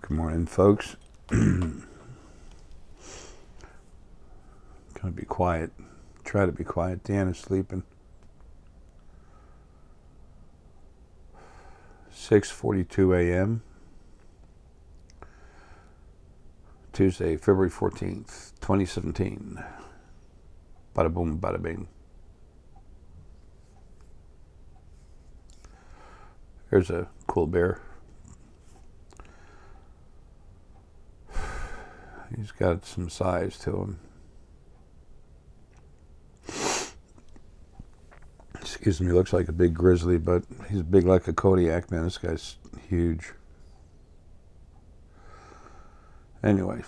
Good morning, folks. Gonna be quiet. Try to be quiet. Dan is sleeping. 6:42 a.m. Tuesday, February 14th, 2017. Bada boom, bada bing. Here's a cool bear. He's got some size to him. Excuse me, looks like a big grizzly, but he's big like a Kodiak, man. This guy's huge. Anyway.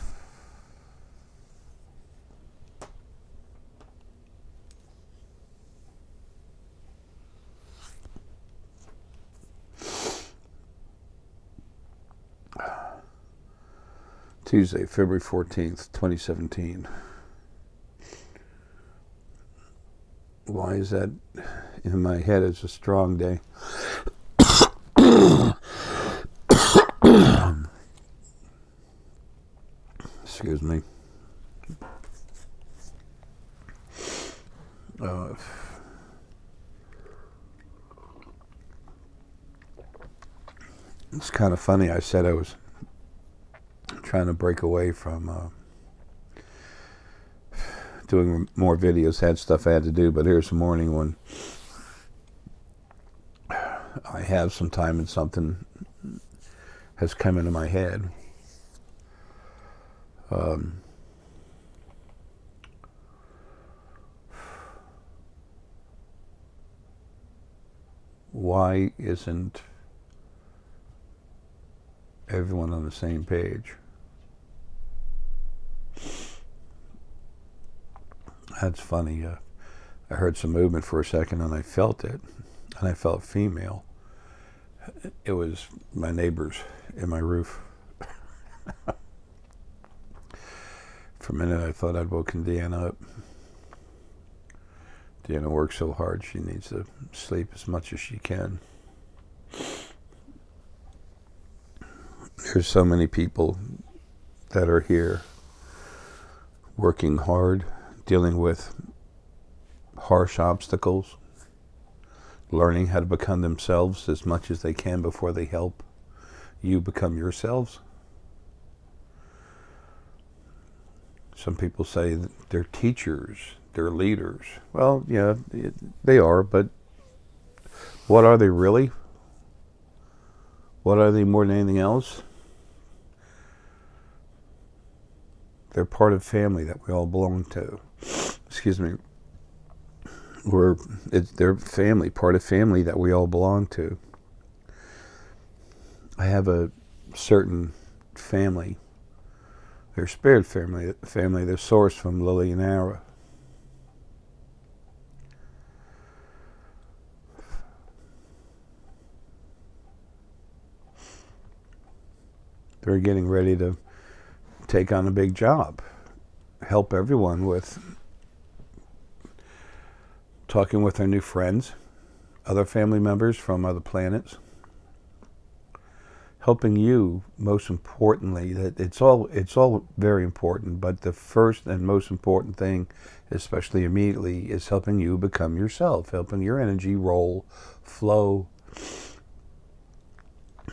Tuesday, February 14th, 2017. Why is that in my head? It's a strong day. Excuse me. It's kind of funny. I said I was trying to break away from doing more videos, had stuff I had to do, but here's the morning when I have some time and something has come into my head. Why isn't everyone on the same page? That's funny. I heard some movement for a second and I felt it, and I felt female. It was my neighbors in my roof. For a minute I thought I'd woken Deanna up. Deanna works so hard, she needs to sleep as much as she can. There's so many people that are here working hard, dealing with harsh obstacles, learning how to become themselves as much as they can before they help you become yourselves. Some people say that they're teachers, they're leaders. Well, yeah, they are, but what are they really? What are they more than anything else? They're part of family that we all belong to. Excuse me. They're family, part of family that we all belong to. I have a certain family. They're spirit family. They're sourced from Lily and Arae. They're getting ready to take on a big job. Help everyone with talking with their new friends, other family members from other planets. Helping you, most importantly, that it's all very important, but the first and most important thing, especially immediately, is helping you become yourself, helping your energy roll, flow.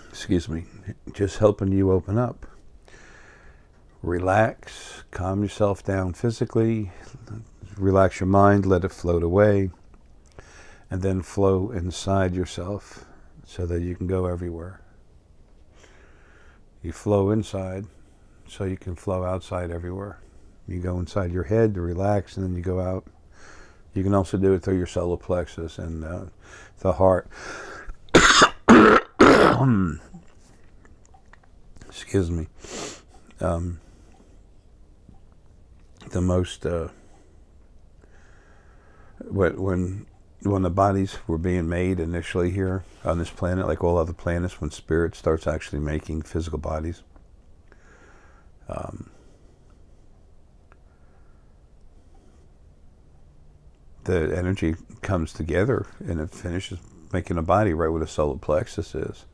Excuse me, just helping you open up. Relax, calm yourself down physically, relax your mind, let it float away, and then flow inside yourself so that you can go everywhere. You flow inside so you can flow outside everywhere. You go inside your head to relax, and then you go out. You can also do it through your solar plexus and the heart. Excuse me. The most when the bodies were being made initially here on this planet, like all other planets, when spirit starts actually making physical bodies, the energy comes together and it finishes making a body right where the solar plexus is.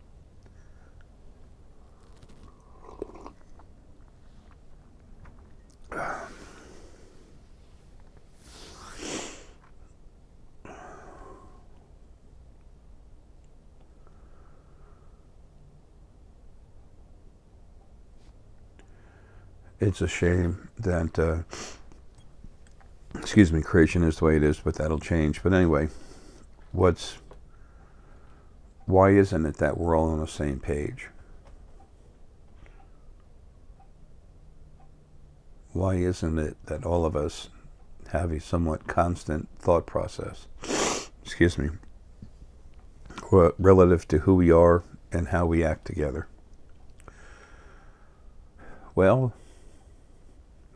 it's a shame that, creation is the way it is, but that'll change. But anyway, why isn't it that we're all on the same page? Why isn't it that all of us have a somewhat constant thought process, relative to who we are and how we act together? Well,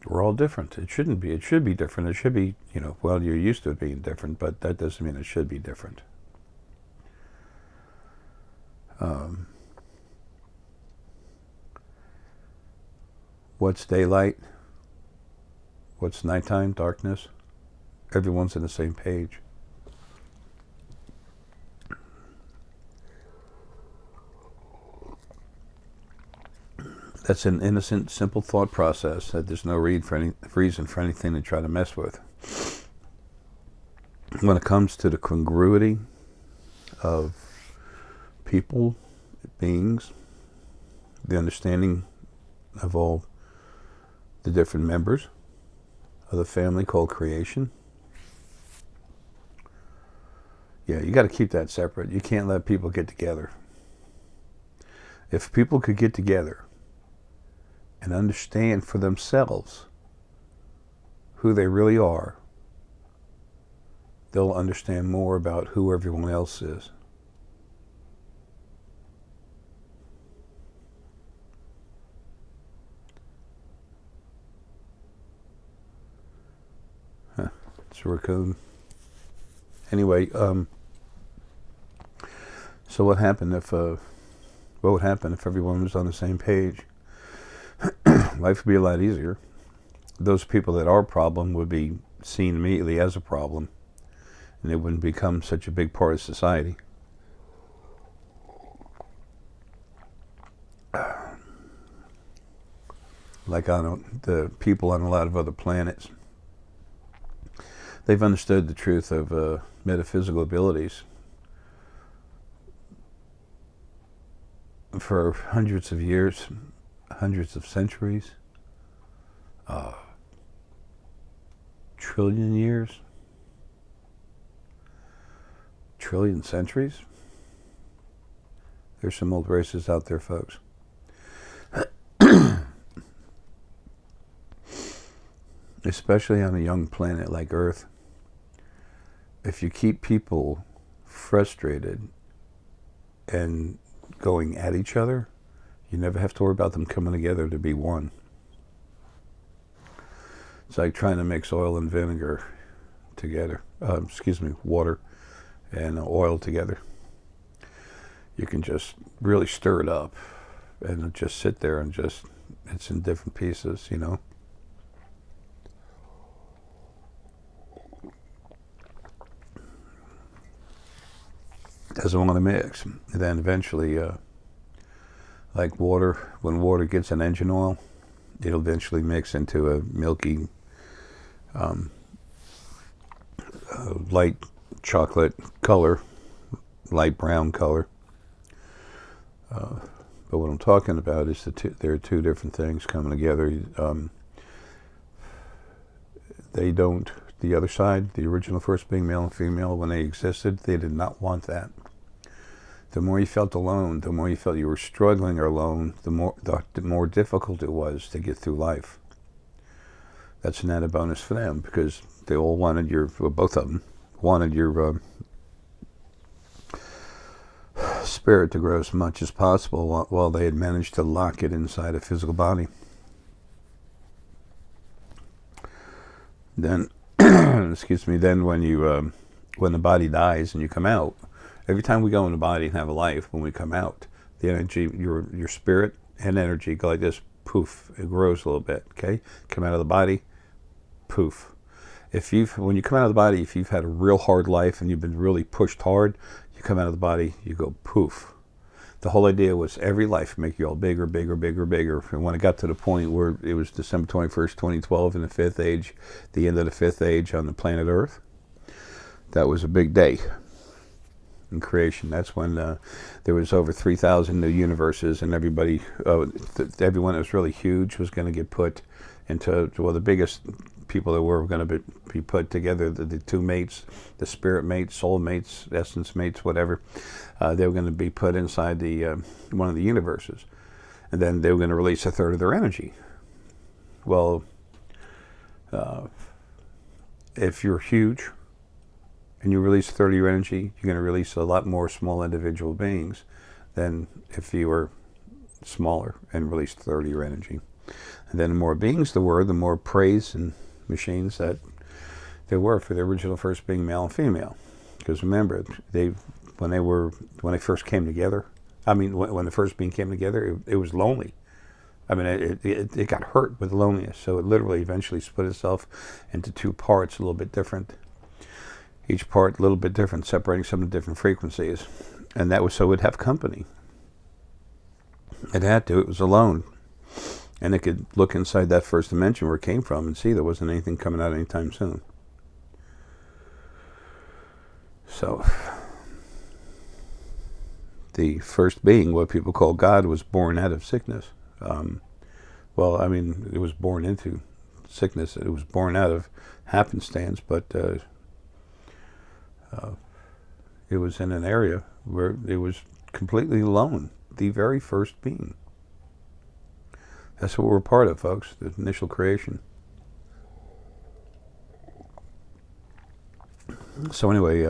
we're all different. It shouldn't be. It should be different. It should be, you're used to it being different, but that doesn't mean it should be different. What's daylight? What's nighttime? Darkness? Everyone's on the same page. That's an innocent, simple thought process that there's no reason for anything to try to mess with. When it comes to the congruity of people, beings, the understanding of all the different members of the family called creation, you got to keep that separate. You can't let people get together. If people could get together and understand for themselves who they really are, they'll understand more about who everyone else is. It's a raccoon. Anyway, so what would happen if everyone was on the same page? Life would be a lot easier. Those people that are a problem would be seen immediately as a problem, and it wouldn't become such a big part of society. Like on the people on a lot of other planets, they've understood the truth of metaphysical abilities for hundreds of years, hundreds of centuries, trillion years, trillion centuries. There's some old races out there, folks. Especially on a young planet like Earth. If you keep people frustrated and going at each other, you never have to worry about them coming together to be one. It's like trying to mix oil and vinegar together. Water and oil together. You can just really stir it up and just sit there and it's in different pieces, Doesn't want to mix. And then eventually, like water, when water gets an engine oil, it'll eventually mix into a milky, light chocolate color, light brown color. But what I'm talking about is there are two different things coming together. The other side, the original first being male and female, when they existed, they did not want that. The more you felt alone, the more you felt you were struggling alone, the more difficult it was to get through life. That's an added bonus for them, because they all wanted both of them wanted your spirit to grow as much as possible while they had managed to lock it inside a physical body. Then, then when the body dies and you come out, every time we go in the body and have a life, when we come out, the energy, your spirit and energy go like this, poof, it grows a little bit, okay? Come out of the body, poof. When you come out of the body, if you've had a real hard life and you've been really pushed hard, you come out of the body, you go poof. The whole idea was every life make you all bigger, bigger, bigger, bigger. And when it got to the point where it was December 21st, 2012 in the fifth age, the end of the fifth age on the planet Earth, that was a big day. in creation. That's when there was over 3,000 new universes, and everybody, everyone that was really huge was going to get put into, well, the biggest people that were going to be put together, the two mates, the spirit mates, soul mates, essence mates, whatever, they were going to be put inside the one of the universes. And then they were going to release a third of their energy. Well, if you're huge and you release a third of your energy, you're going to release a lot more small individual beings than if you were smaller and released a third of your energy. And then the more beings there were, the more praise and machines that there were for the original first being, male and female. Because remember, when they first came together, when the first being came together, it was lonely. I mean, it got hurt with loneliness, so it literally eventually split itself into two parts, a little bit different. Each part a little bit different, separating some of the different frequencies. And that was so it would have company. It had to. It was alone. And it could look inside that first dimension where it came from and see there wasn't anything coming out anytime soon. So, the first being, what people call God, was born out of sickness. It was born into sickness. It was born out of happenstance, but it was in an area where it was completely alone. The very first being. That's what we're part of, folks, the initial creation. So anyway,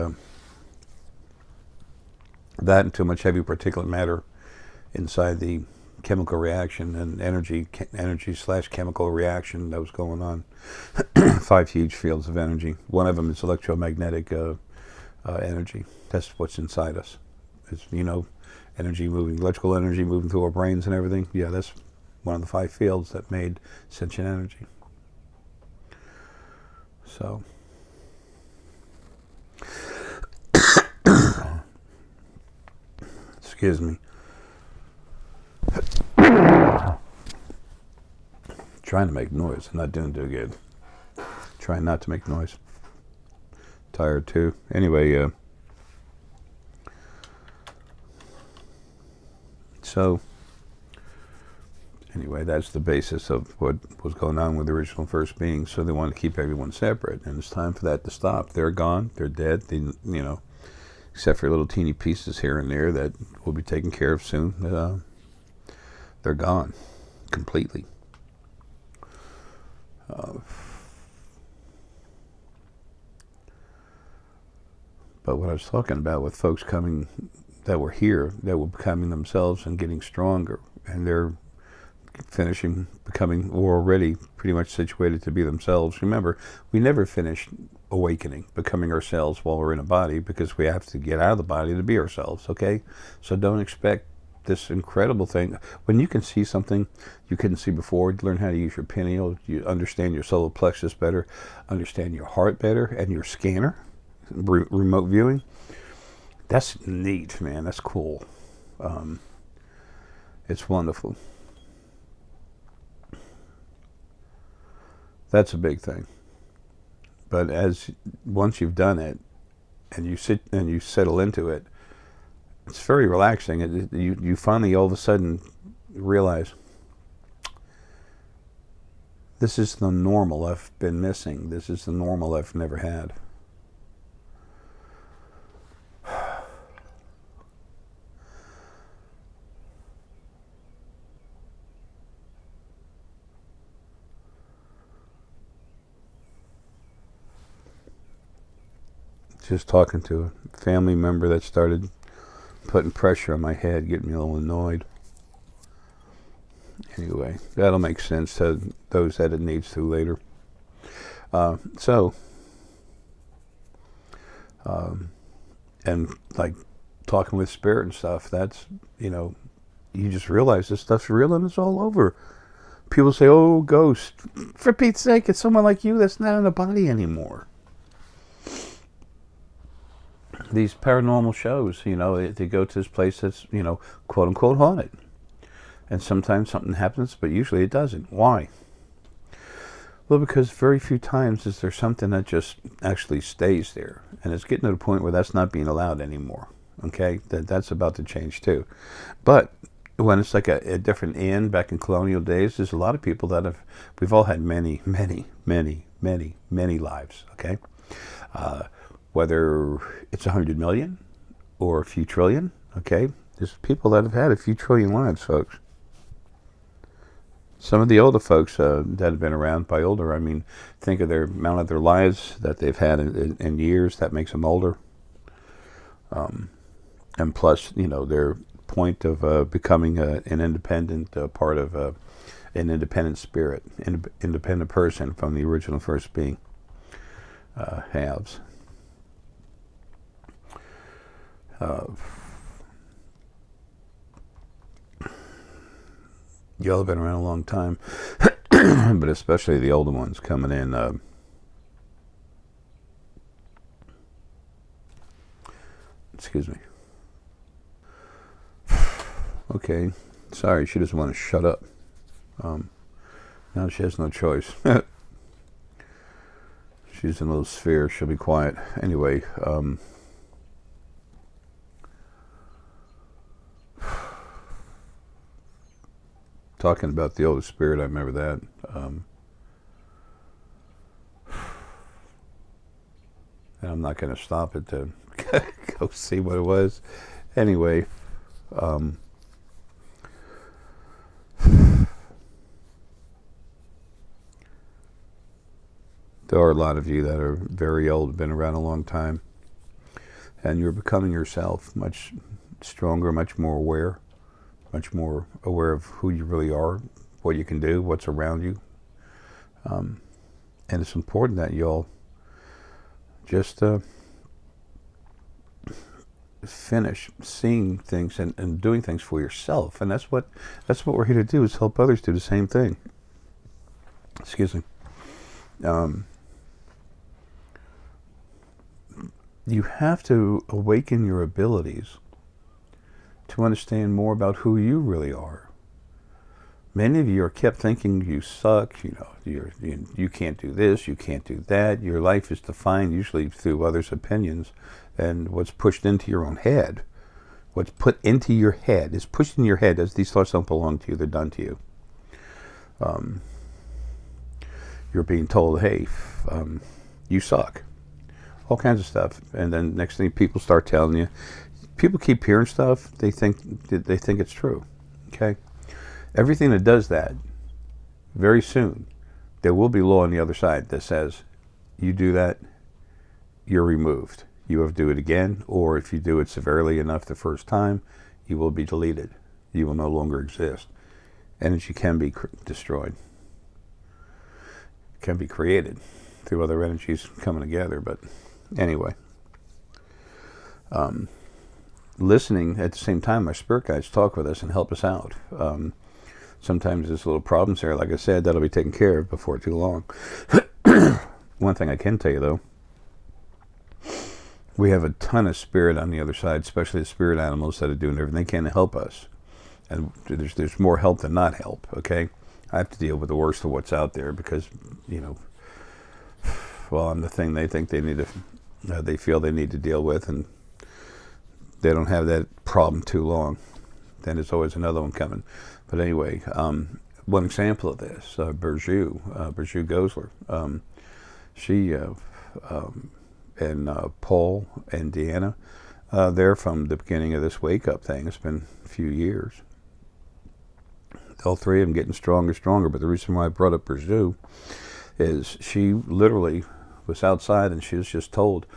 that and too much heavy particulate matter inside the chemical reaction and energy/chemical reaction that was going on. 5 huge fields of energy. One of them is electromagnetic energy. That's what's inside us. It's, energy moving, electrical energy moving through our brains and everything. Yeah, that's one of the 5 fields that made sentient energy. So, excuse me. Trying to make noise. I'm not doing too good. Trying not to make noise. Tired too. Anyway, that's the basis of what was going on with the original first being. So they wanted to keep everyone separate, and it's time for that to stop. They're gone. They're dead. Except for little teeny pieces here and there that will be taken care of soon. They're gone completely. But what I was talking about with folks coming that were here, that were becoming themselves and getting stronger, and they're becoming, or already pretty much situated to be themselves. Remember, we never finish awakening, becoming ourselves while we're in a body, because we have to get out of the body to be ourselves, okay? So don't expect this incredible thing. When you can see something you couldn't see before, you learn how to use your pineal, you understand your solar plexus better, understand your heart better, and your scanner, remote viewing. That's neat, man. That's cool. It's wonderful. That's a big thing. But once you've done it, and you sit and you settle into it, it's very relaxing. You finally all of a sudden realize, this is the normal I've been missing. This is the normal I've never had. Just talking to a family member that started putting pressure on my head, getting me a little annoyed. Anyway, that'll make sense to those that it needs to later. And like talking with spirit and stuff, that's, you just realize this stuff's real and it's all over. People say, oh, ghost. For Pete's sake, it's someone like you that's not in the body anymore. These paranormal shows, they go to this place that's, quote unquote haunted. And sometimes something happens, but usually it doesn't. Why? Well, because very few times is there something that just actually stays there. And it's getting to the point where that's not being allowed anymore. Okay, that's about to change too. But when it's like a different inn back in colonial days, there's a lot of people that we've all had many, many, many, many, many lives. Okay, whether it's 100 million or a few trillion. Okay, there's people that have had a few trillion lives, folks. Some of the older folks that have been around, by older I mean, think of their amount of their lives that they've had in years. That makes them older. And plus, their point of becoming an independent part of an independent spirit, independent person from the original first being halves. Y'all have been around a long time, but especially the older ones coming in. Excuse me. Okay, sorry, she doesn't want to shut up. Now she has no choice. She's in a little sphere, she'll be quiet. Anyway, talking about the older spirit, I remember that. And I'm not going to stop it to go see what it was. Anyway, there are a lot of you that are very old, been around a long time, and you're becoming yourself much stronger, much more aware of who you really are, what you can do, what's around you. And it's important that you'll just finish seeing things and doing things for yourself. And that's what we're here to do, is help others do the same thing. Excuse me. You have to awaken your abilities to understand more about who you really are. Many of you are kept thinking you suck, you can't do this, you can't do that. Your life is defined usually through others' opinions and what's pushed into your own head. What's put into your head is pushed in your head, as these thoughts don't belong to you, they're done to you. You're being told, hey, you suck. All kinds of stuff. And then next thing people start telling you, people keep hearing stuff, they think it's true. Okay? Everything that does that, very soon, there will be law on the other side that says, you do that, you're removed. You have to do it again, or if you do it severely enough the first time, you will be deleted. You will no longer exist. Energy can be destroyed. Can be created through other energies coming together, but anyway. Listening at the same time, my spirit guides talk with us and help us out. Sometimes there's little problems there. Like I said, that'll be taken care of before too long. One thing I can tell you, though, we have a ton of spirit on the other side, especially the spirit animals that are doing everything they can to help us. And there's more help than not help, okay? I have to deal with the worst of what's out there because, I'm the thing they think they need to, they feel they need to deal with, and they don't have that problem too long. Then there's always another one coming. But anyway, one example of this, Burju Gosler, she and Paul and Deanna, they're from the beginning of this wake-up thing. It's been a few years. All three of them getting stronger, but the reason why I brought up Burju is she literally was outside and she was just told,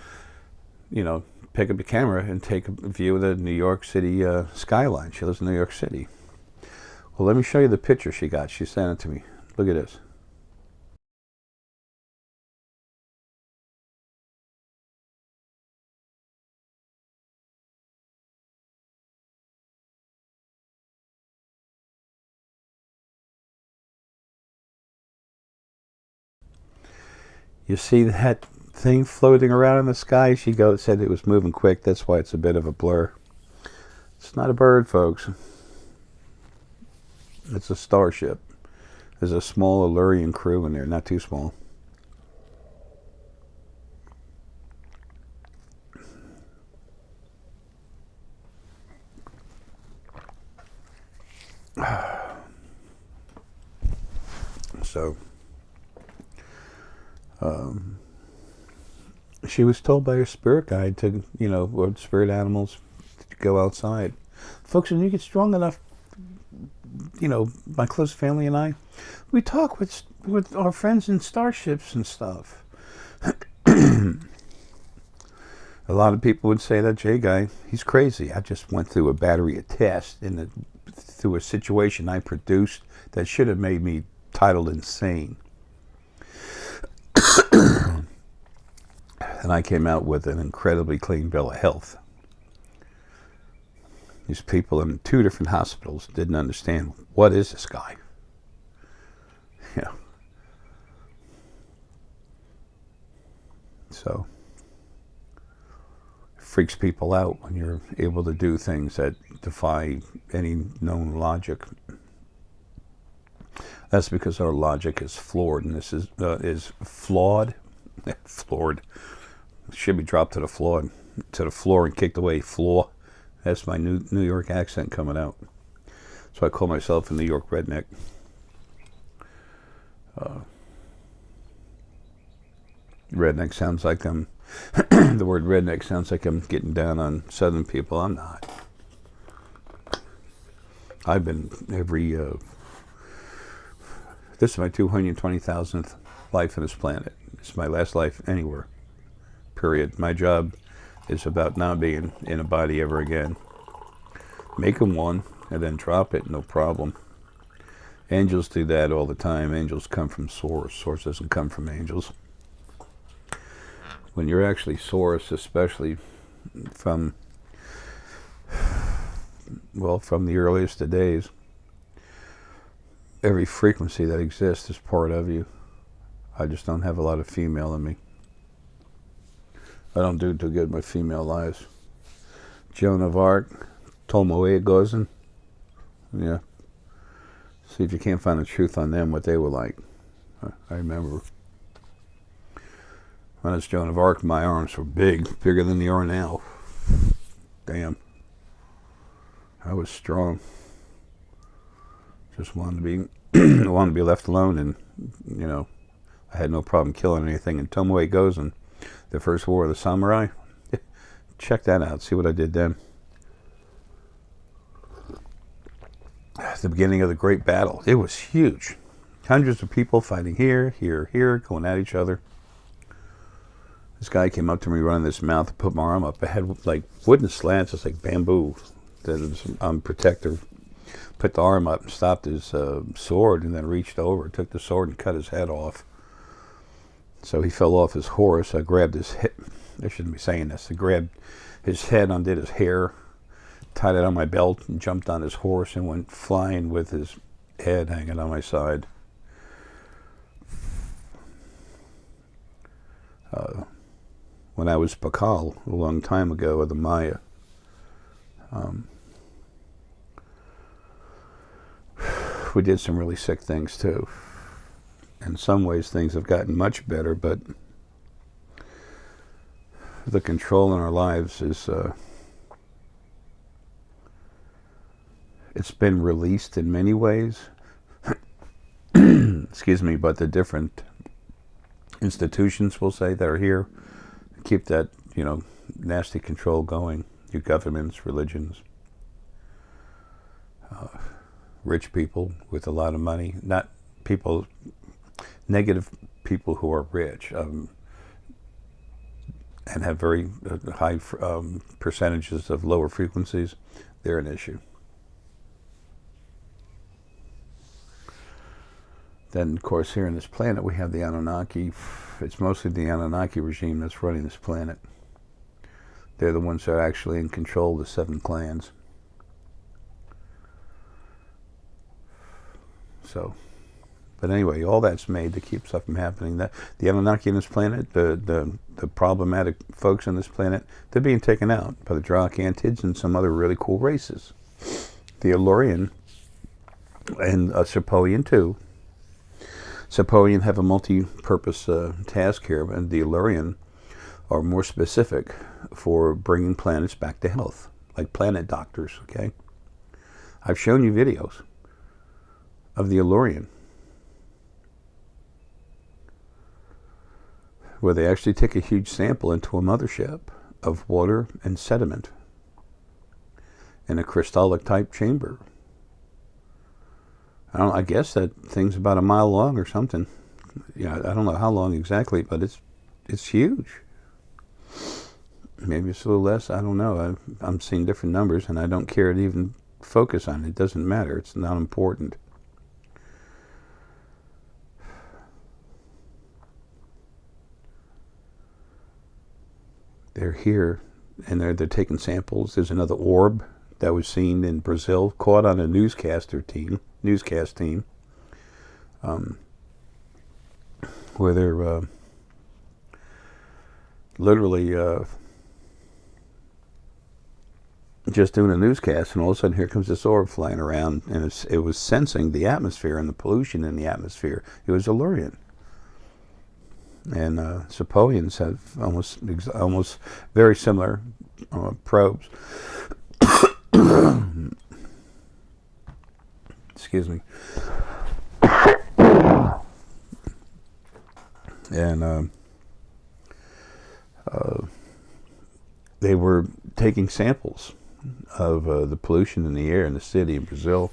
pick up your camera and take a view of the New York City skyline. She lives in New York City. Well, let me show you the picture she got. She sent it to me. Look at this. You see that thing floating around in the sky? She said it was moving quick. That's why it's a bit of a blur. It's not a bird, folks. It's a starship. There's a small Illyrian crew in there, not too small. So she was told by her spirit guide to, or spirit animals, to go outside. Folks, when you get strong enough, my close family and I, we talk with our friends in starships and stuff. A lot of people would say that Jay guy, he's crazy. I just went through a battery of tests through a situation I produced that should have made me titled insane. And I came out with an incredibly clean bill of health. These people in 2 different hospitals didn't understand, what is this guy? So it freaks people out when you're able to do things that defy any known logic. That's because our logic is flawed, and this is flawed. Floored. Should be dropped to the floor and kicked away. Floor. That's my New York accent coming out. So I call myself a New York redneck. Redneck sounds like I'm the word redneck sounds like I'm getting down on Southern people. I'm not. I've been this is my 220,000th life on this planet. It's my last life anywhere. Period. My job is about not being in a body ever again. Making one and then drop it, no problem. Angels do that all the time. Angels come from Source. Source doesn't come from angels. When you're actually Source, especially from the earliest of days, every frequency that exists is part of you. I just don't have a lot of female in me. I don't do too good with female lives. Joan of Arc, Tomoe Gozen. Yeah. See if you can't find the truth on them, what they were like. I remember when I was Joan of Arc, my arms were bigger than they are now. Damn. I was strong. Just wanted to be left alone, and I had no problem killing anything. And Tomoe Gozen, the First War of the Samurai, check that out. See what I did then. At the beginning of the Great Battle, it was huge. Hundreds of people fighting here, going at each other. This guy came up to me running his mouth and put my arm up. I had like wooden slats, it's like bamboo, that was protective. Put the arm up and stopped his sword, and then reached over, took the sword and cut his head off. So he fell off his horse. I grabbed his head. I shouldn't be saying this. I grabbed his head, undid his hair, tied it on my belt, and jumped on his horse and went flying with his head hanging on my side. When I was Pakal a long time ago with the Maya, we did some really sick things too. In some ways things have gotten much better, but the control in our lives is it's been released in many ways. Excuse me, but the different institutions, we'll say, that are here keep that, nasty control going. Your governments, religions, rich people with a lot of money, not people, negative people who are rich and have very high percentages of lower frequencies. They're an issue. Then, of course, here on this planet, we have the Anunnaki. It's mostly the Anunnaki regime that's running this planet. They're the ones that are actually in control of the 7 clans. So, but anyway, all that's made to keep stuff from happening. The Anunnaki on this planet, the problematic folks on this planet, they're being taken out by the Dracantids and some other really cool races. The Illyrian and Sepoian too. Sepoian have a multi-purpose task here, and the Illyrian are more specific for bringing planets back to health, like planet doctors, okay? I've shown you videos of the Illyrian. where they actually take a huge sample into a mothership of water and sediment in a crystallic type chamber. I guess that thing's about a mile long or something. Yeah, I don't know how long exactly, but it's huge. Maybe it's a little less. I don't know. I'm seeing different numbers, and I don't care to even focus on it. It doesn't matter. It's not important. They're here, and they're taking samples. There's another orb that was seen in Brazil, caught on a newscast team, where they're literally just doing a newscast, and all of a sudden here comes this orb flying around, and it was sensing the atmosphere and the pollution in the atmosphere. It was Illyrian. And Sepoians have almost very similar probes. Excuse me. And they were taking samples of the pollution in the air in the city in Brazil.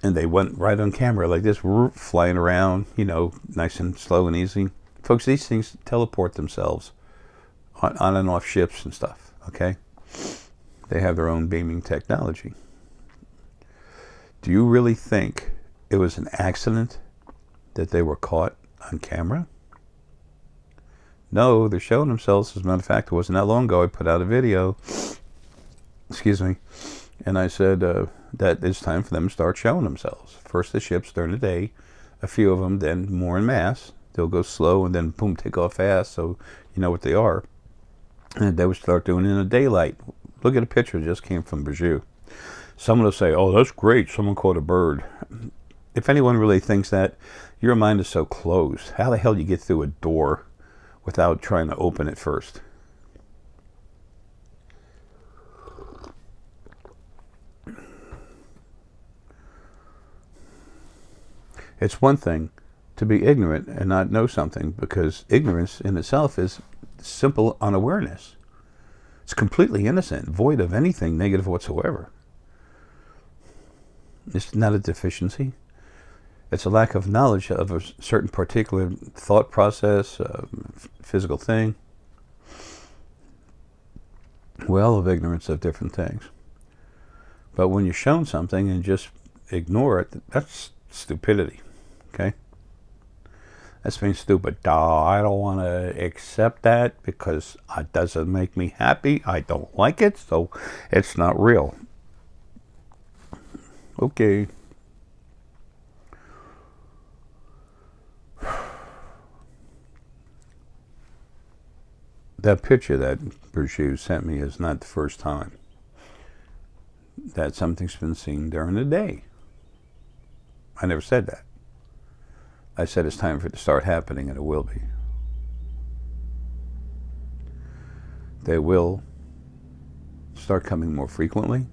And they went right on camera like this, flying around, nice and slow and easy. Folks, these things teleport themselves on and off ships and stuff, okay? They have their own beaming technology. Do you really think it was an accident that they were caught on camera? No, they're showing themselves. As a matter of fact, it wasn't that long ago I put out a video, excuse me, and I said that it's time for them to start showing themselves. First the ships during the day, a few of them, then more en masse. They'll go slow and then boom, take off fast, so you know what they are. And they would start doing it in the daylight. Look at a picture that just came from Brazil. Someone will say, oh, that's great, someone caught a bird. If anyone really thinks that, your mind is so closed. How the hell do you get through a door without trying to open it first? It's one thing to be ignorant and not know something, because ignorance in itself is simple unawareness. It's completely innocent, void of anything negative whatsoever. It's not a deficiency. It's a lack of knowledge of a certain particular thought process, physical thing. Well, of ignorance of different things. But when you're shown something and just ignore it, that's stupidity. Okay? That's being stupid. I don't want to accept that because it doesn't make me happy. I don't like it, so it's not real. Okay. That picture that Brazil sent me is not the first time that something's been seen during the day. I never said that. I said it's time for it to start happening, and it will be. They will start coming more frequently,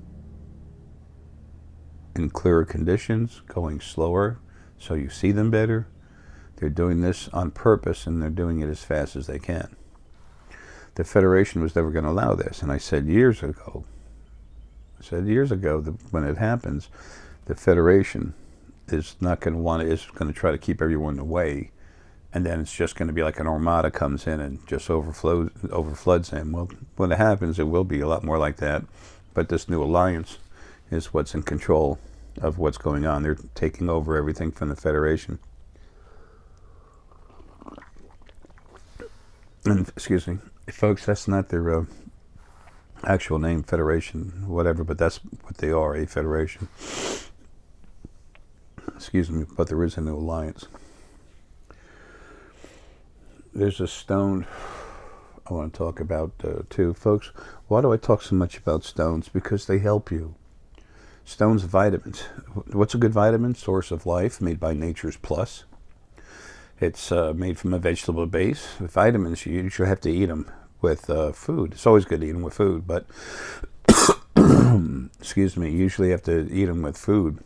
in clearer conditions, going slower, so you see them better. They're doing this on purpose, and they're doing it as fast as they can. The Federation was never going to allow this, and I said years ago that when it happens, the Federation is not going to want it, is going to try to keep everyone away, and then it's just going to be like an armada comes in and just overfloods them. Well, when it happens, it will be a lot more like that, but this new alliance is what's in control of what's going on. They're taking over everything from the Federation. And, excuse me, folks, that's not their actual name, Federation, whatever, but that's what they are, a Federation. Excuse me, but there is a new alliance. There's a stone I want to talk about too. Folks, why do I talk so much about stones? Because they help you. Stones, vitamins. What's a good vitamin? Source of life, made by Nature's Plus. It's made from a vegetable base. With vitamins, you usually have to eat them with food. It's always good to eat them with food, but excuse me, you usually have to eat them with food.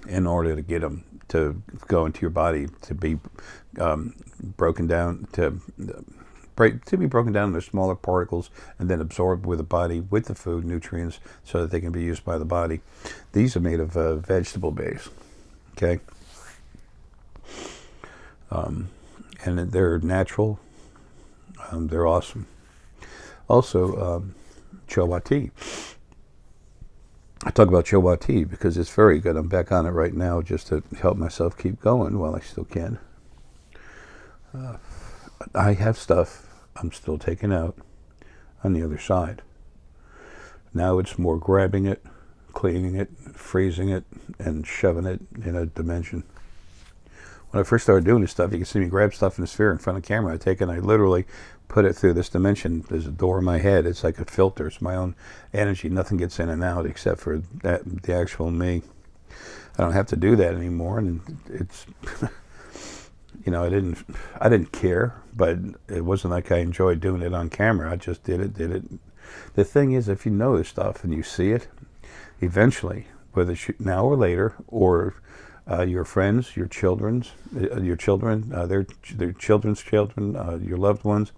in order to get them to go into your body, to be broken down, to be broken down into smaller particles and then absorbed with the body with the food nutrients so that they can be used by the body. These are made of vegetable base, okay? And they're natural. They're awesome. Also, chowa tea. I talk about chowa tea because it's very good. I'm back on it right now just to help myself keep going while I still can. I have stuff I'm still taking out on the other side. Now it's more grabbing it, cleaning it, freezing it, and shoving it in a dimension. When I first started doing this stuff, you can see me grab stuff in the sphere in front of the camera. I take it and I literally put it through this dimension. There's a door in my head. It's like a filter. It's my own energy. Nothing gets in and out except for that, the actual me. I don't have to do that anymore, and it's, you know, I didn't care, but it wasn't like I enjoyed doing it on camera. I just did it. The thing is, if you know this stuff and you see it, eventually, whether it's now or later, or your friends, your children, their children's children, your loved ones,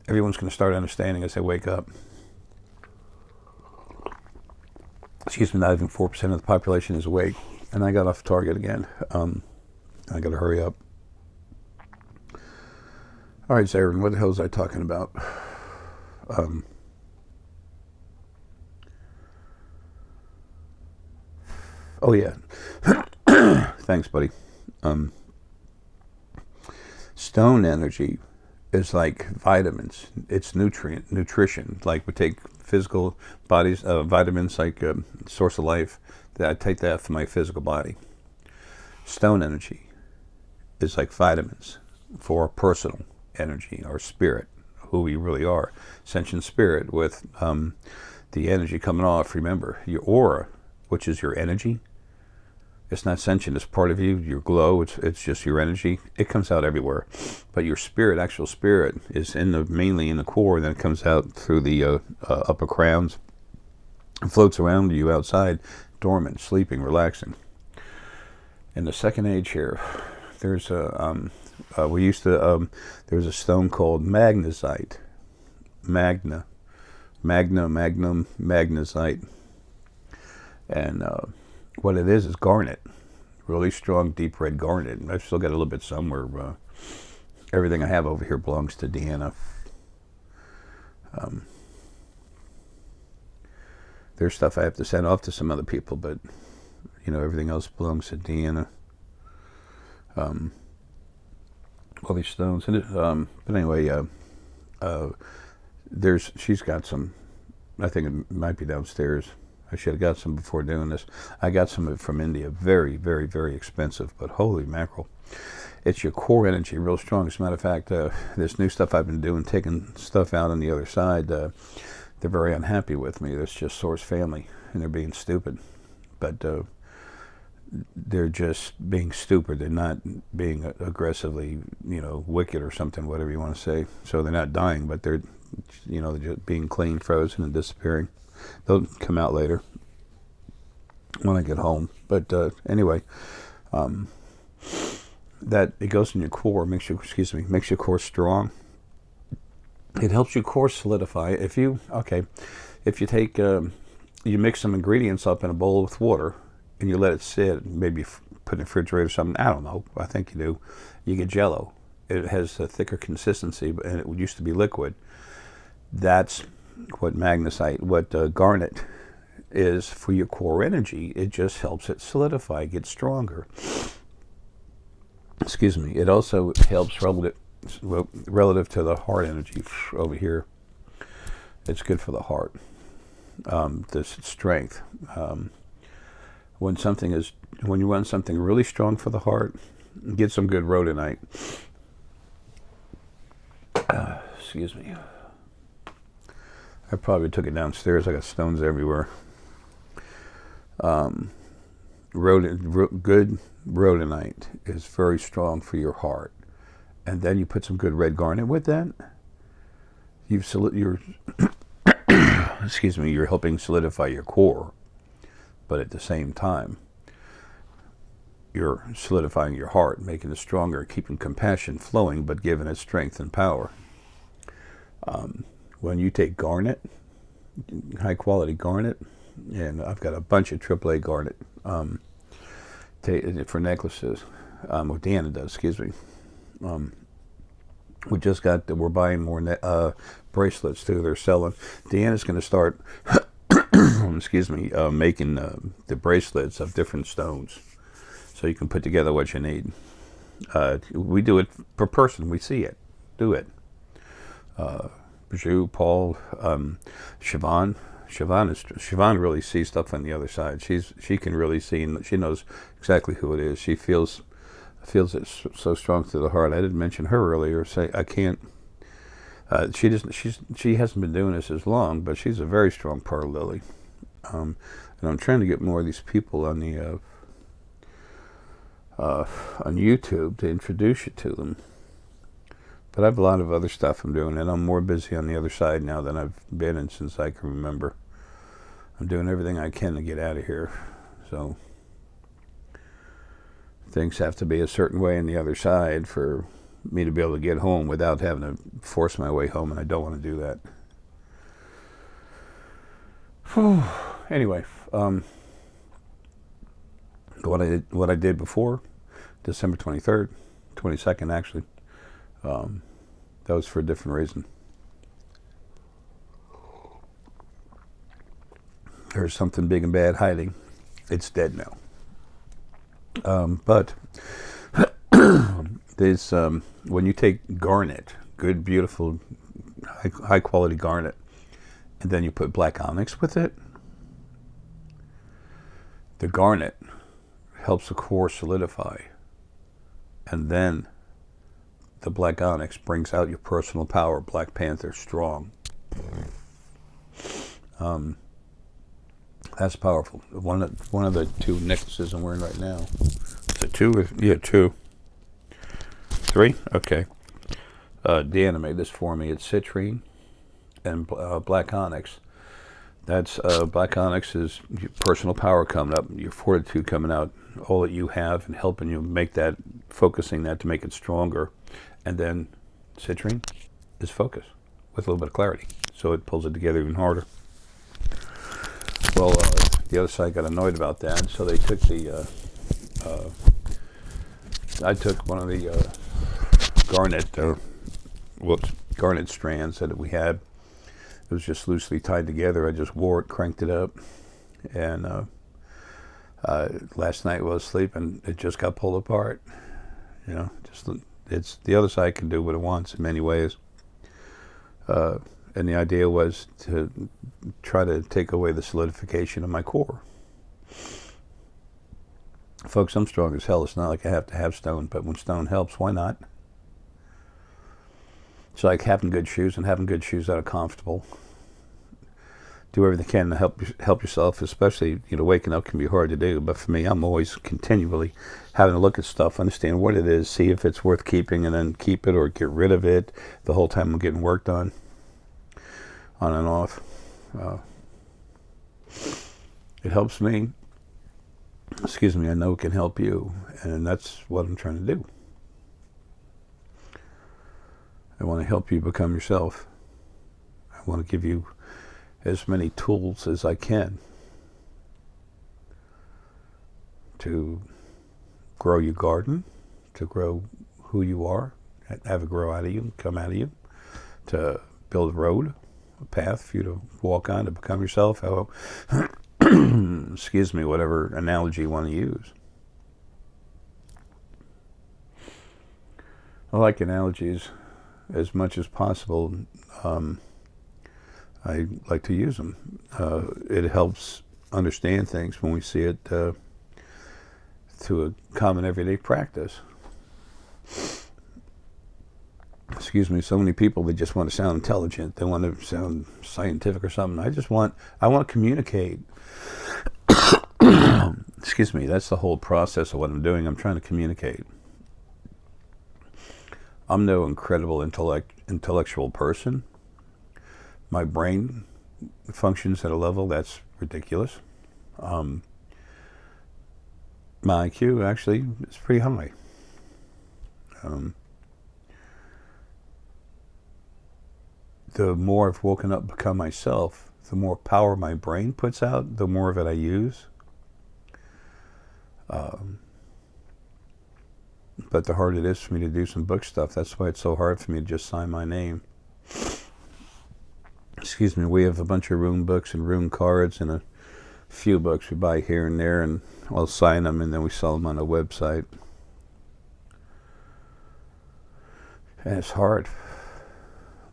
everyone's going to start understanding as they wake up. Excuse me, not even 4% of the population is awake. And I got off target again. I got to hurry up. All right, Zarin, what the hell was I talking about? Oh, yeah. Thanks, buddy. Stone energy is like vitamins. It's nutrition. Like we take physical bodies, vitamins like source of life. I take that for my physical body. Stone energy is like vitamins for personal energy, our spirit, who we really are. Sentient spirit with the energy coming off. Remember, your aura, which is your energy, it's not sentient, it's part of you, your glow, it's just your energy. It comes out everywhere. But your spirit, actual spirit, is mainly in the core, and then it comes out through the upper crowns. It floats around you outside, dormant, sleeping, relaxing. In the second age here, there's a, there's a stone called magnesite. Magnum, magnesite. And what it is garnet. Really strong, deep red garnet. I've still got a little bit somewhere. Everything I have over here belongs to Deanna. There's stuff I have to send off to some other people, but you know, everything else belongs to Deanna. All these stones. But anyway, she's got some. I think it might be downstairs. I should have got some before doing this. I got some from India. Very, very, very expensive, but holy mackerel. It's your core energy, real strong. As a matter of fact, this new stuff I've been doing, taking stuff out on the other side, they're very unhappy with me. That's just source family, and they're being stupid. But they're just being stupid. They're not being aggressively, you know, wicked or something, whatever you want to say. So they're not dying, but they're, you know, they're just being clean, frozen, and disappearing. They'll come out later when I get home. But anyway, that it goes in your core, makes your core strong. It helps your core solidify. If you take, you mix some ingredients up in a bowl with water and you let it sit, maybe put in the refrigerator or something. I don't know. I think you do. You get Jello. It has a thicker consistency, and it used to be liquid. That's what garnet is for your core energy. It just helps it solidify, get stronger. Excuse me. It also helps relative to the heart energy over here. It's good for the heart. This strength. When you want something really strong for the heart, get some good rhodonite. Excuse me. I probably took it downstairs. I got stones everywhere. Good rhodonite is very strong for your heart. And then you put some good red garnet with that. You're helping solidify your core. But at the same time, you're solidifying your heart, making it stronger, keeping compassion flowing, but giving it strength and power. When you take garnet, high quality garnet, and I've got a bunch of AAA garnet for necklaces. Well, Deanna does, excuse me. We're buying more bracelets too. They're selling. Deanna's going to start, excuse me, making the bracelets of different stones, so you can put together what you need. We do it per person. We see it. Do it. Bijou, Paul, Siobhan. Siobhan really sees stuff on the other side. She can really see, and she knows exactly who it is. She feels it so strong through the heart. I didn't mention her earlier. Say I can't. She hasn't been doing this as long, but she's a very strong pearl lily. And I'm trying to get more of these people on the on YouTube to introduce you to them. But I have a lot of other stuff I'm doing, and I'm more busy on the other side now than I've been in since I can remember. I'm doing everything I can to get out of here. So things have to be a certain way on the other side for me to be able to get home without having to force my way home, and I don't want to do that. Whew. Anyway, what I did before, December 23rd, 22nd actually, that was for a different reason. There's something big and bad hiding. It's dead now. But there's when you take garnet, good, beautiful, high quality garnet, and then you put black onyx with it, the garnet helps the core solidify, and then the black onyx brings out your personal power. Black Panther, strong. That's powerful. One of the two necklaces I'm wearing right now. Is it two? Yeah, two. Three? Okay. Deanna made this for me. It's citrine and black onyx. That's black onyx is your personal power coming up, your fortitude coming out, all that you have, and helping you make that, focusing that to make it stronger. And then citrine is focus with a little bit of clarity, so it pulls it together even harder. Well, the other side got annoyed about that, so they took the I took one of the garnet strands that we had. It was just loosely tied together. I just wore it, cranked it up, and last night while I was sleeping, it just got pulled apart. You know, it's the other side can do what it wants in many ways. And the idea was to try to take away the solidification of my core. Folks, I'm strong as hell. It's not like I have to have stone, but when stone helps, why not? It's like having good shoes, and having good shoes that are comfortable. Do everything you can to help yourself, especially, waking up can be hard to do. But for me, I'm always continually having to look at stuff, understand what it is, see if it's worth keeping, and then keep it or get rid of it the whole time I'm getting work done, on and off. It helps me. Excuse me, I know it can help you, and that's what I'm trying to do. I want to help you become yourself. I want to give you as many tools as I can to grow your garden, to grow who you are, have it grow out of you, come out of you, to build a road, a path for you to walk on to become yourself. Excuse me, whatever analogy you want to use. I like analogies as much as possible. I like to use them. It helps understand things when we see it through a common everyday practice. Excuse me, so many people, they just want to sound intelligent. They want to sound scientific or something. I want to communicate. Excuse me, that's the whole process of what I'm doing. I'm trying to communicate. I'm no incredible intellectual person. My brain functions at a level that's ridiculous. My IQ actually is pretty high. The more I've woken up, become myself, the more power my brain puts out, the more of it I use. But the harder it is for me to do some book stuff. That's why it's so hard for me to just sign my name. Excuse me, we have a bunch of rune books and rune cards and a few books we buy here and there, and I'll sign them and then we sell them on a website. And it's hard.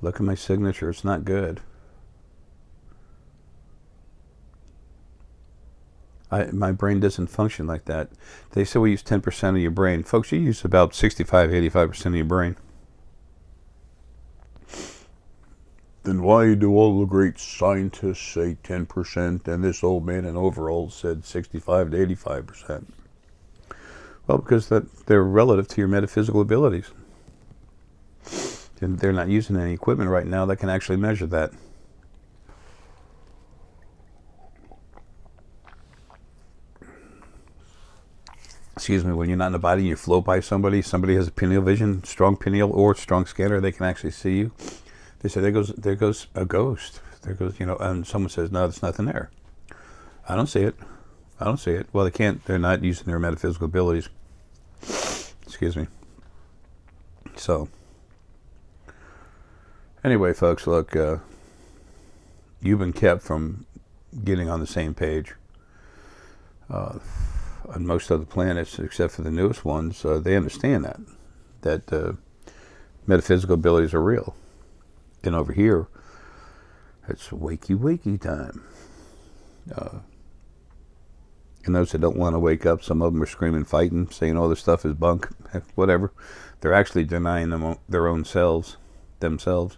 Look at my signature, it's not good. My brain doesn't function like that. They say we use 10% of your brain. Folks, you use about 65, 85% of your brain. Then why do all the great scientists say 10% and this old man in overalls said 65 to 85%? Well, because they're relative to your metaphysical abilities. And they're not using any equipment right now that can actually measure that. Excuse me, when you're not in the body and you float by somebody has a pineal vision, strong pineal or strong scanner, they can actually see you. They say, there goes a ghost. There goes, and someone says, no, there's nothing there. I don't see it. Well, they can't, they're not using their metaphysical abilities. Excuse me. So, anyway, folks, look, you've been kept from getting on the same page. On most other planets, except for the newest ones, they understand that metaphysical abilities are real. And over here, it's wakey time. And those that don't want to wake up, some of them are screaming, fighting, saying all this stuff is bunk, whatever. They're actually denying their own selves, themselves.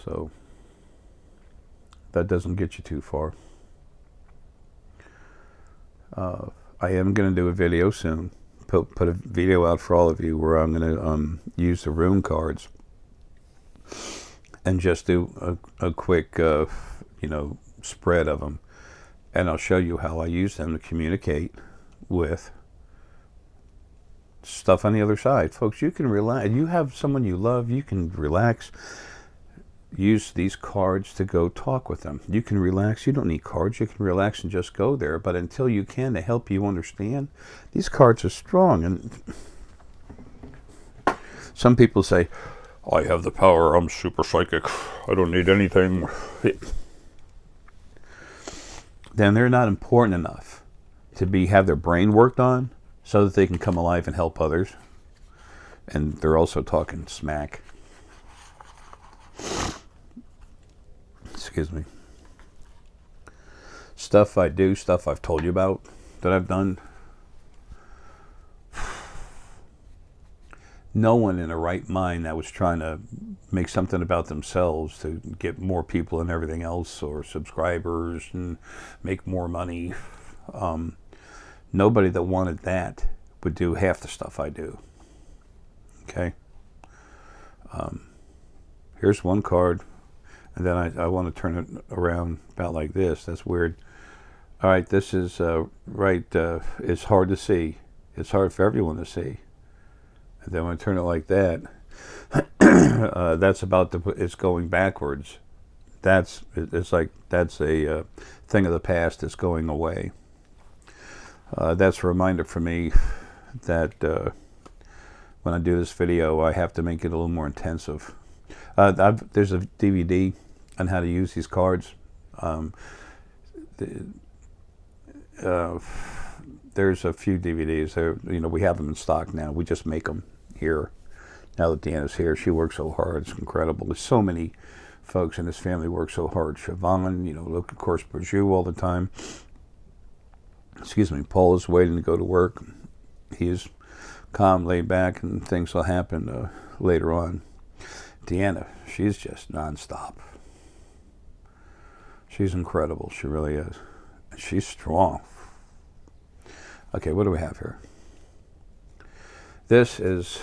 So that doesn't get you too far. I am going to do a video soon. Put a video out for all of you where I'm going to use the rune cards and just do a quick, spread of them. And I'll show you how I use them to communicate with stuff on the other side. Folks, you can relax. You have someone you love, you can relax. Use these cards to go talk with them. You can relax. You don't need cards. You can relax and just go there. But until you can, to help you understand, these cards are strong. And some people say, I have the power. I'm super psychic. I don't need anything. Then they're not important enough to have their brain worked on so that they can come alive and help others. And they're also talking smack. Excuse me. Stuff I do, stuff I've told you about that I've done. No one in a right mind that was trying to make something about themselves to get more people and everything else, or subscribers and make more money. Nobody that wanted that would do half the stuff I do. Okay. Here's one card. And then I want to turn it around about like this. That's weird. All right, this is it's hard to see. It's hard for everyone to see. And then when I turn it like that, that's it's going backwards. That's a thing of the past that's going away. That's a reminder for me that when I do this video, I have to make it a little more intensive. There's a DVD on how to use these cards. There's a few DVDs. We have them in stock now. We just make them here. Now that Deanna's here, she works so hard. It's incredible. There's so many folks in this family work so hard. Siobhan, look, of course, Berjou all the time. Excuse me. Paul is waiting to go to work. He's calm, laid back, and things will happen later on. Deanna, she's just nonstop. She's incredible. She really is. She's strong. Okay, what do we have here? This is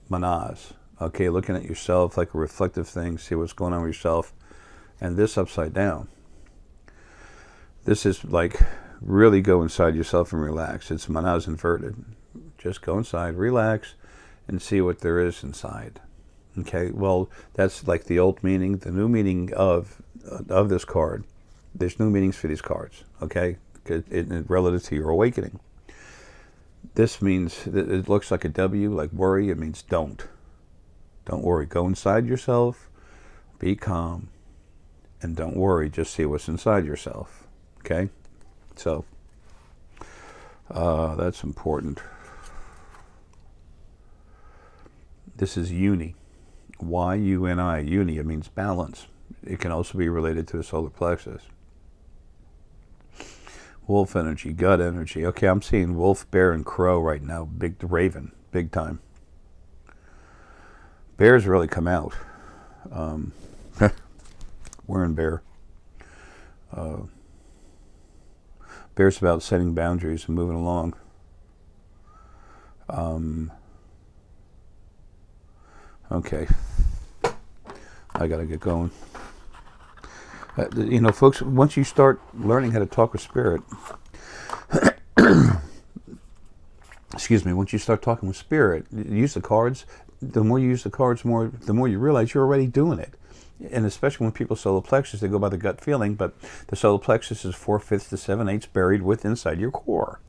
Manaz. Okay, looking at yourself like a reflective thing, see what's going on with yourself. And this upside down. This is like really go inside yourself and relax. It's manas inverted. Just go inside, relax, and see what there is inside. Okay, well, that's like the old meaning. The new meaning of this card, there's new meanings for these cards, okay, relative to your awakening. This means, that it looks like a W, like worry. It means don't worry. Go inside yourself, be calm, and don't worry. Just see what's inside yourself, okay? So that's important. This is uni. Y-U-N-I, uni. It means balance. It can also be related to the solar plexus. Wolf energy, gut energy. Okay, I'm seeing wolf, bear, and crow right now. Big raven, big time. Bears really come out. We're in bear. Bear's about setting boundaries and moving along. Okay. I gotta get going. You know, folks, once you start learning how to talk with spirit, excuse me, once you start talking with spirit, use the cards, the more you use the cards, the more you realize you're already doing it. And especially when people's solar plexus, they go by the gut feeling, but the solar plexus is 4/5 to 7/8 buried inside your core.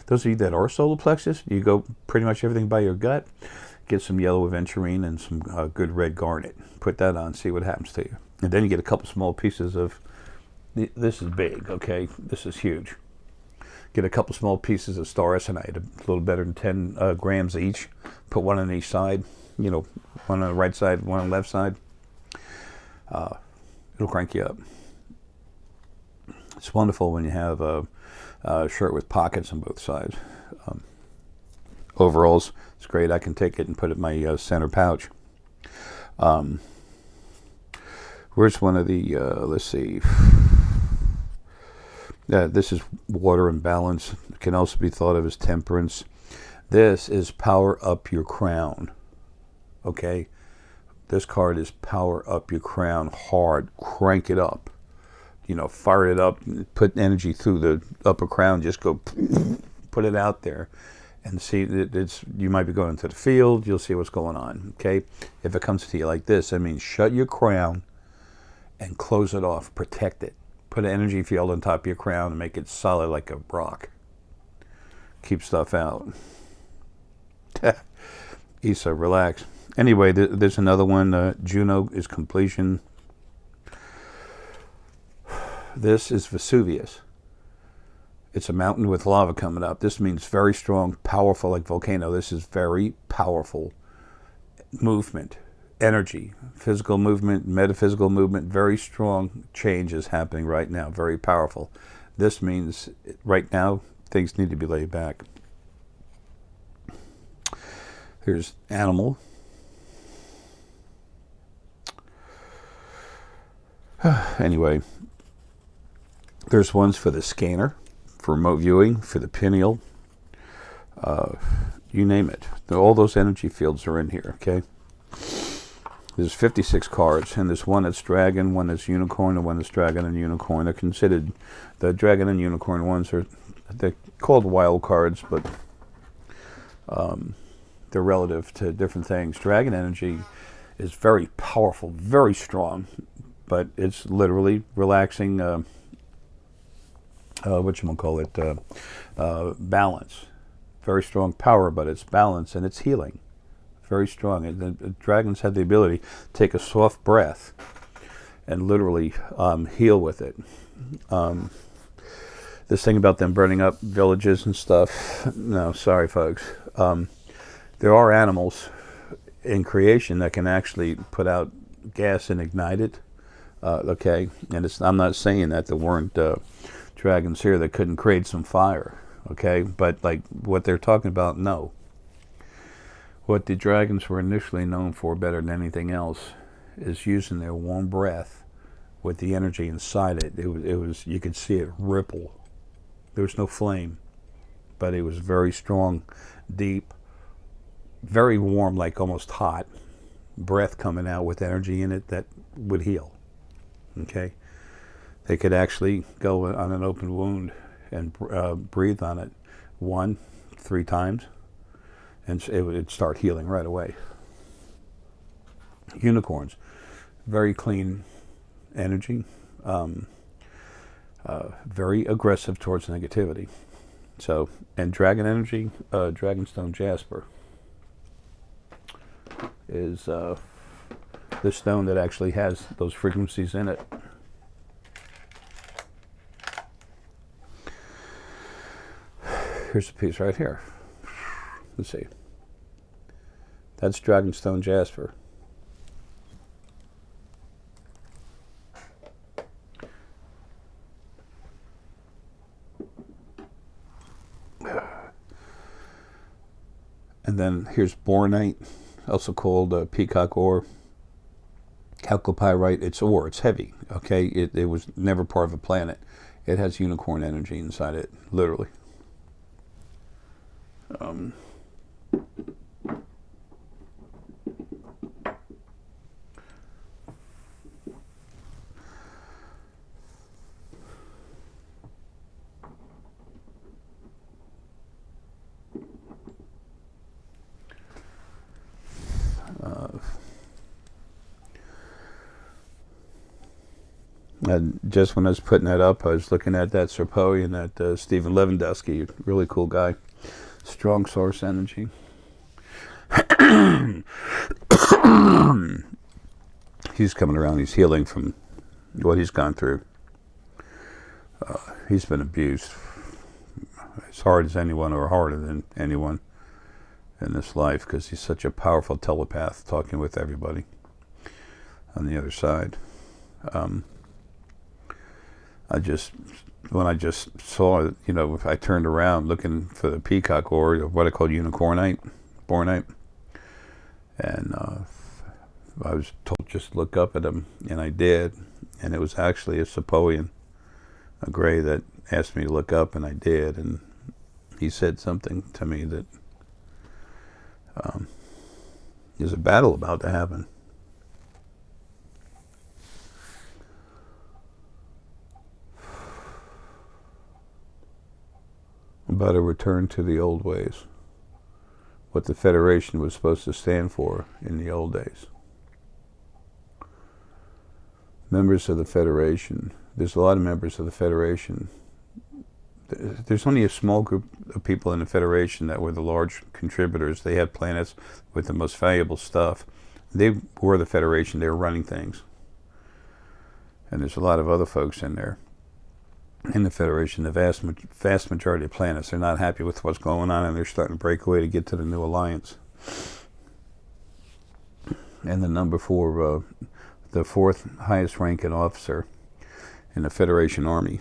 Those of you that are solar plexus, you go pretty much everything by your gut. Get some yellow aventurine and some good red garnet. Put that on, see what happens to you. And then you get a couple small pieces of, this is big, okay? This is huge. Get a couple small pieces of star essonite, a little better than 10 grams each. Put one on each side, you know, one on the right side, one on the left side. It'll crank you up. It's wonderful when you have a shirt with pockets on both sides. Overalls, it's great. I can take it and put it in my center pouch. Where's one of the, let's see. This is water and balance. It can also be thought of as temperance. This is power up your crown. Okay? This card is power up your crown hard. Crank it up. You know, fire it up. Put energy through the upper crown. Just go put it out there. And see, you might be going to the field. You'll see what's going on. Okay? If it comes to you like this, that means shut your crown and close it off. Protect it. Put an energy field on top of your crown and make it solid like a rock. Keep stuff out. Isa, relax. Anyway, there's another one. Juno is completion. This is Vesuvius. It's a mountain with lava coming up. This means very strong, powerful, like volcano. This is very powerful movement, energy, physical movement, metaphysical movement. Very strong change is happening right now. Very powerful. This means right now things need to be laid back. Here's animal. Anyway, there's ones for the scanner, for remote viewing, for the pineal, you name it. All those energy fields are in here, okay? There's 56 cards, and there's one that's dragon, one that's unicorn, and one that's dragon and unicorn. They're considered, the dragon and unicorn ones they're called wild cards, but they're relative to different things. Dragon energy is very powerful, very strong, but it's literally relaxing, balance. Very strong power, but it's balance and it's healing. Very strong. And the dragons have the ability to take a soft breath and literally heal with it. This thing about them burning up villages and stuff, no, sorry folks. There are animals in creation that can actually put out gas and ignite it. Okay, and I'm not saying that there weren't dragons here that couldn't create some fire. Okay, but like what they're talking about, no. What the dragons were initially known for better than anything else is using their warm breath with the energy inside it. It was you could see it ripple. There was no flame, but it was very strong, deep, very warm, like almost hot breath coming out with energy in it that would heal. Okay, they could actually go on an open wound and breathe on it 3 times, and it would start healing right away. Unicorns, very clean energy, very aggressive towards negativity. So, and dragon energy, dragonstone jasper is the stone that actually has those frequencies in it. Here's a piece right here. Let's see. That's dragonstone jasper. And then here's bornite, also called peacock ore. Chalcopyrite, it's ore, it's heavy, okay? It was never part of a planet. It has unicorn energy inside it, literally. And just when I was putting that up, I was looking at that Serpoian, that Stephen Lewandowski, really cool guy. Strong source energy. He's coming around, he's healing from what he's gone through. He's been abused as hard as anyone, or harder than anyone in this life, because he's such a powerful telepath, talking with everybody on the other side. When I just saw it, if I turned around looking for the peacock ore, what I call unicornite, bornite, and I was told just look up at him, and I did, and it was actually a Serpoian, a gray, that asked me to look up, and I did, and he said something to me that there's a battle about to happen. About a return to the old ways, what the Federation was supposed to stand for in the old days. Members of the Federation, there's a lot of members of the Federation. There's only a small group of people in the Federation that were the large contributors. They had planets with the most valuable stuff. They were the Federation, they were running things. And there's a lot of other folks in there. In the Federation, the vast majority of planets, they're not happy with what's going on, and they're starting to break away to get to the new alliance. And the number 4, the 4th highest ranking officer in the Federation Army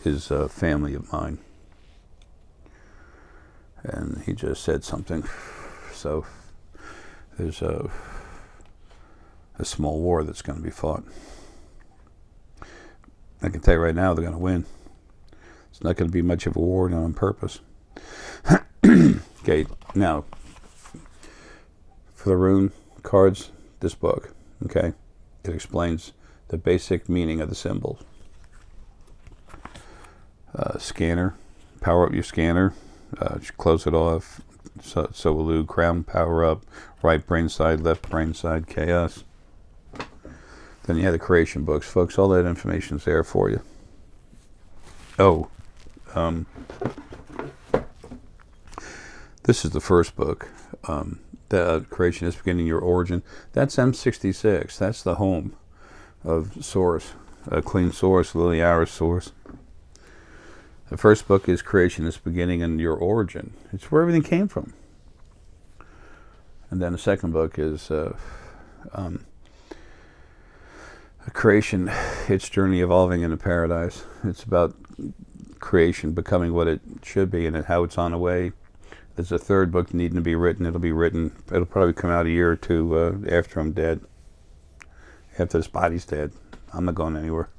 is a family of mine. And he just said something. So there's a small war that's going to be fought. I can tell you right now, they're going to win. It's not going to be much of a war, not on purpose. Okay, now, for the rune cards, this book, okay, it explains the basic meaning of the symbols. Scanner, power up your scanner, close it off, so will do, crown, power up, right brain side, left brain side, chaos. Then you have the creation books, folks, all that information's there for you. Oh, this is the first book, the creation is beginning your origin. That's M66. That's the home of Source, a clean source, Lily Arae source. The first book is creation is beginning and your origin. It's where everything came from. And then the second book is creation, its journey evolving into paradise. It's about creation becoming what it should be and how it's on the way. There's a third book needing to be written. It'll be written. It'll probably come out a year or two after I'm dead. After this body's dead. I'm not going anywhere.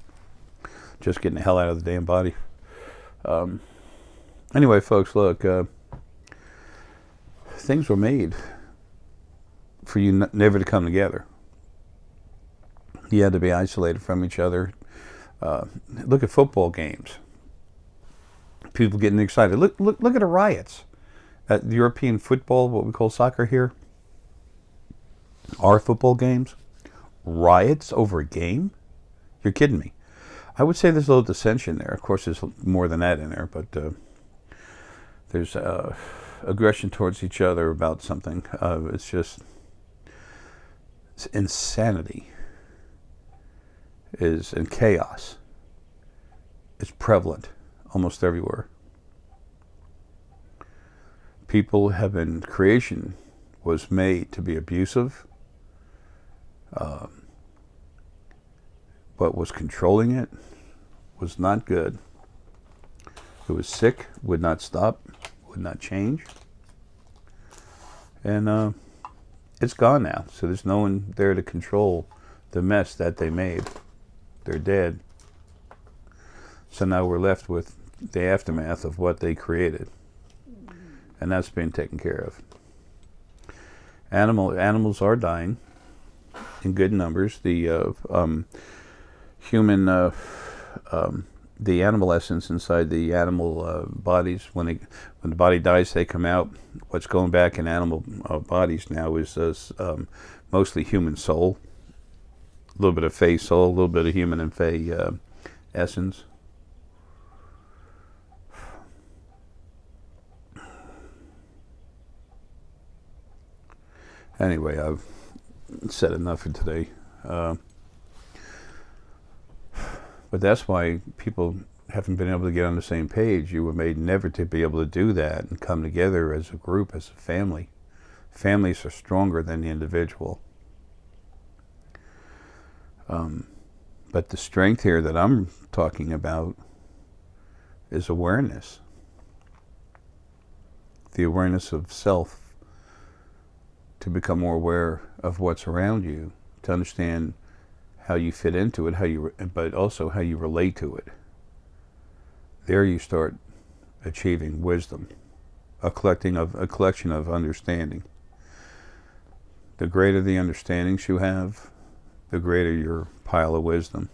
Just getting the hell out of the damn body. Anyway, folks, look. Things were made for you never to come together. You had to be isolated from each other. Look at football games. People getting excited. Look at the riots at European football, what we call soccer here. Our football games, riots over a game. You're kidding me. I would say there's a little dissension there. Of course, there's more than that in there, but there's aggression towards each other about something. It's insanity and chaos is prevalent almost everywhere. Creation was made to be abusive. What was controlling it was not good. It was sick, would not stop, would not change. And it's gone now. So there's no one there to control the mess that they made. They're dead. So now we're left with the aftermath of what they created. And that's being taken care of. Animals are dying in good numbers. The the animal essence inside the animal bodies, when the body dies, they come out. What's going back in animal bodies now is mostly human soul, a little bit of fey soul, a little bit of human and fey essence. Anyway, I've said enough for today. But that's why people haven't been able to get on the same page. You were made never to be able to do that and come together as a group, as a family. Families are stronger than the individual. But the strength here that I'm talking about is awareness. The awareness of self, to become more aware of what's around you, to understand how you fit into it, but also how you relate to it. There you start achieving wisdom, a collection of understanding. The greater the understandings you have, the greater your pile of wisdom.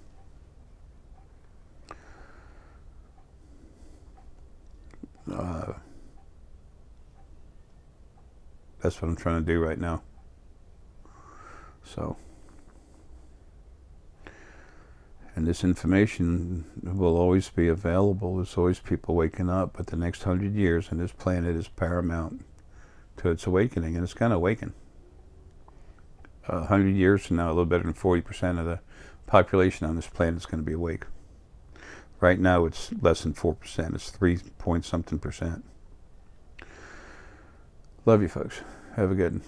That's what I'm trying to do right now. So, and this information will always be available. There's always people waking up, but the next 100 years on this planet is paramount to its awakening, and it's going to awaken. 100 years from now, a little better than 40% of the population on this planet is going to be awake. Right now, it's less than 4%. It's 3 point something %. Love you, folks. Have a good one.